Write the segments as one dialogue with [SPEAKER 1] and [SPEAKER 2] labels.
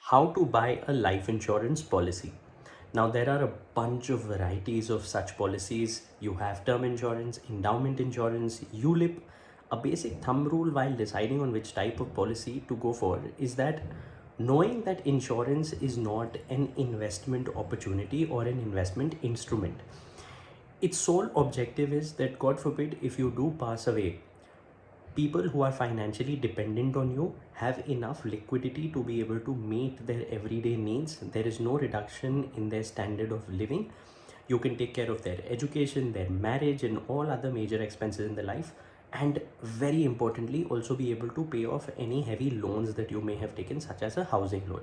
[SPEAKER 1] How to buy a life insurance policy. Now, there are a bunch of varieties of such policies. You have term insurance, endowment insurance, ULIP. A basic thumb rule while deciding on which type of policy to go for is that knowing that insurance is not an investment opportunity or an investment instrument. Its sole objective is that, God forbid, if you do pass away, people who are financially dependent on you have enough liquidity to be able to meet their everyday needs. There is no reduction in their standard of living. You can take care of their education, their marriage, and all other major expenses in their life. And very importantly, also be able to pay off any heavy loans that you may have taken, such as a housing loan.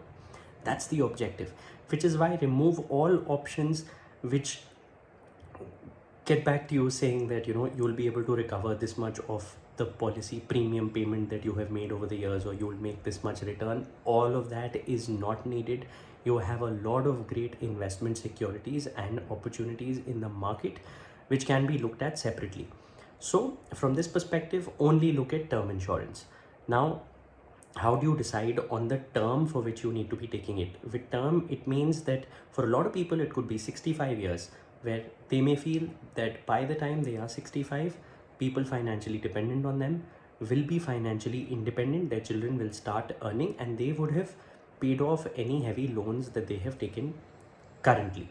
[SPEAKER 1] That's the objective, which is why remove all options which get back to you saying that you'll be able to recover this much of the policy premium payment that you have made over the years, or you'll make this much return. All of that is not needed. You have a lot of great investment securities and opportunities in the market which can be looked at separately. So from this perspective, only look at term insurance. Now, how do you decide on the term for which you need to be taking it? With term, it means that for a lot of people it could be 65 years, where they may feel that by the time they are 65, people financially dependent on them will be financially independent, their children will start earning, and they would have paid off any heavy loans that they have taken currently.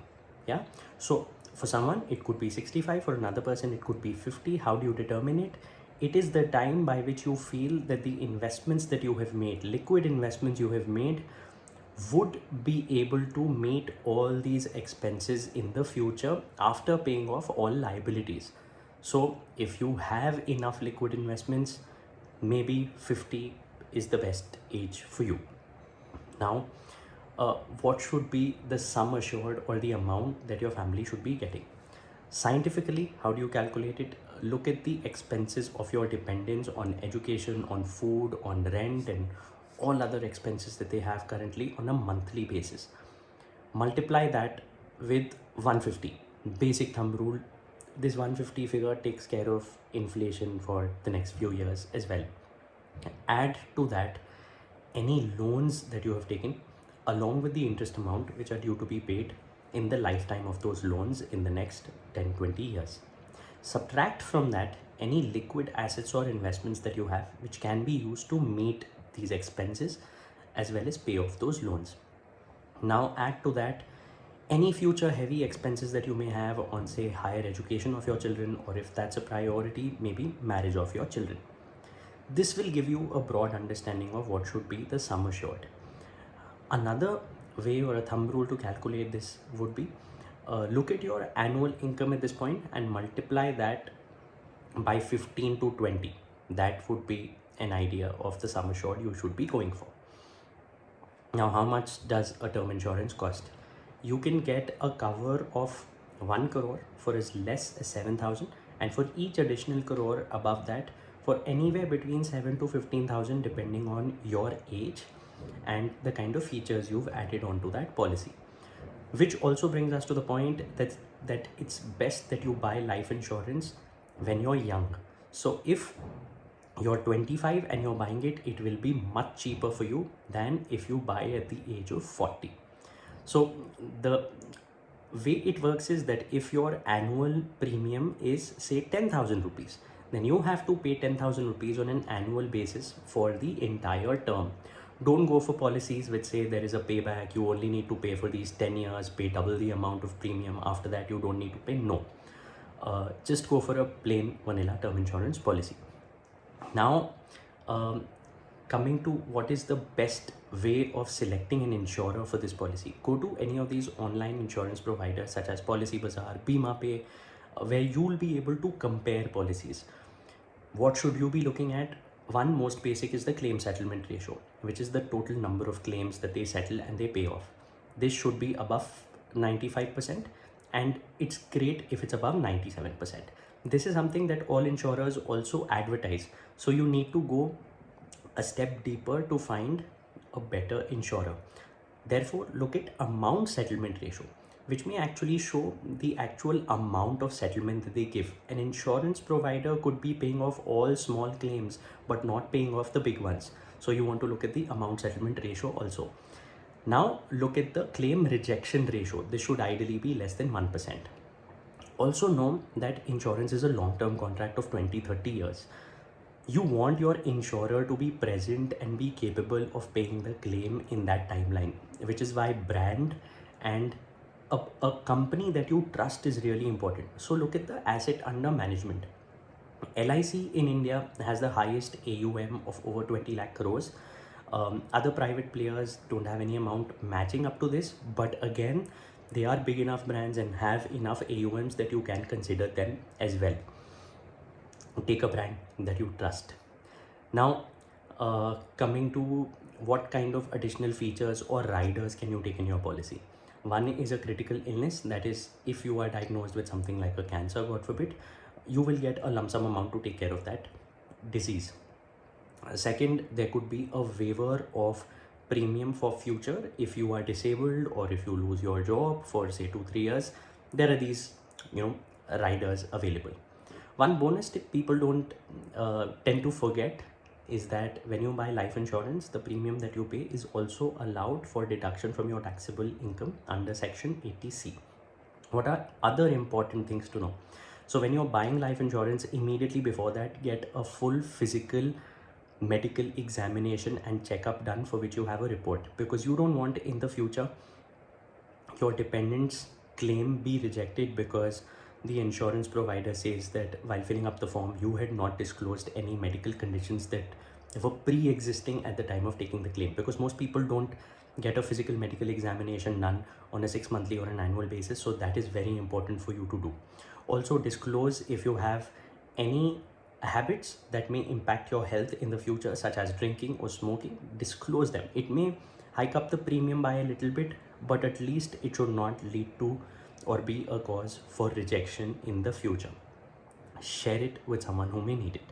[SPEAKER 1] Yeah, so for someone it could be 65, for another person it could be 50. How do you determine it? It is the time by which you feel that the investments that you have made, liquid investments you have made, would be able to meet all these expenses in the future after paying off all liabilities. So if you have enough liquid investments, maybe 50 is the best age for you. Now, what should be the sum assured or the amount that your family should be getting? Scientifically, how do you calculate it? Look at the expenses of your dependents on education, on food, on rent, and all other expenses that they have currently on a monthly basis. Multiply that with 150. Basic thumb rule. This 150 figure takes care of inflation for the next few years as well. Add to that any loans that you have taken along with the interest amount which are due to be paid in the lifetime of those loans in the next 10-20 years. Subtract from that any liquid assets or investments that you have which can be used to meet these expenses as well as pay off those loans. Now add to that any future heavy expenses that you may have on, say, higher education of your children, or if that's a priority, maybe marriage of your children. This will give you a broad understanding of what should be the sum assured. Another way or a thumb rule to calculate this would be look at your annual income at this point and multiply that by 15 to 20. That would be an idea of the sum assured you should be going for. Now, how much does a term insurance cost? You can get a cover of 1 crore for as less as 7,000, and for each additional crore above that for anywhere between 7 to 15,000 depending on your age and the kind of features you've added onto that policy. Which also brings us to the point that it's best that you buy life insurance when you're young. So if you're 25 and you're buying it, it will be much cheaper for you than if you buy at the age of 40. So the way it works is that if your annual premium is, say, 10,000 rupees, then you have to pay 10,000 rupees on an annual basis for the entire term. Don't go for policies which say there is a payback, you only need to pay for these 10 years, pay double the amount of premium, after that you don't need to pay. No, just go for a plain vanilla term insurance policy. Now, coming to what is the best way of selecting an insurer for this policy, go to any of these online insurance providers such as Policy Bazaar, Bima Pay, where you'll be able to compare policies. What should you be looking at? One most basic is the claim settlement ratio, which is the total number of claims that they settle and they pay off. This should be above 95%, and it's great if it's above 97%. This is something that all insurers also advertise. So you need to go a step deeper to find a better insurer. Therefore, look at amount settlement ratio, which may actually show the actual amount of settlement that they give. An insurance provider could be paying off all small claims but not paying off the big ones. So you want to look at the amount settlement ratio also. Now look at the claim rejection ratio. This should ideally be less than 1%. Also know that insurance is a long-term contract of 20, 30 years. You want your insurer to be present and be capable of paying the claim in that timeline, which is why brand and a company that you trust is really important. So look at the asset under management. LIC in India has the highest AUM of over 20 lakh crores. Other private players don't have any amount matching up to this, but again, they are big enough brands and have enough AUMs that you can consider them as well. Take a brand that you trust. Now, coming to what kind of additional features or riders can you take in your policy? One is a critical illness, that is, if you are diagnosed with something like a cancer, God forbid, you will get a lump sum amount to take care of that disease. Second, there could be a waiver of premium for future if you are disabled or if you lose your job for say 2-3 years. There are these riders available. One bonus tip people don't tend to forget is that when you buy life insurance, the premium that you pay is also allowed for deduction from your taxable income under section 80C. What are other important things to know? So when you're buying life insurance, immediately before that, get a full physical medical examination and checkup done for which you have a report, because you don't want in the future your dependents claim be rejected because the insurance provider says that while filling up the form you had not disclosed any medical conditions that were pre-existing at the time of taking the claim, because most people don't get a physical medical examination done on a 6 monthly or an annual basis. So that is very important for you to do. Also disclose if you have any habits that may impact your health in the future, such as drinking or smoking. Disclose them. It may hike up the premium by a little bit, but at least it should not lead to or be a cause for rejection in the future. Share it with someone who may need it.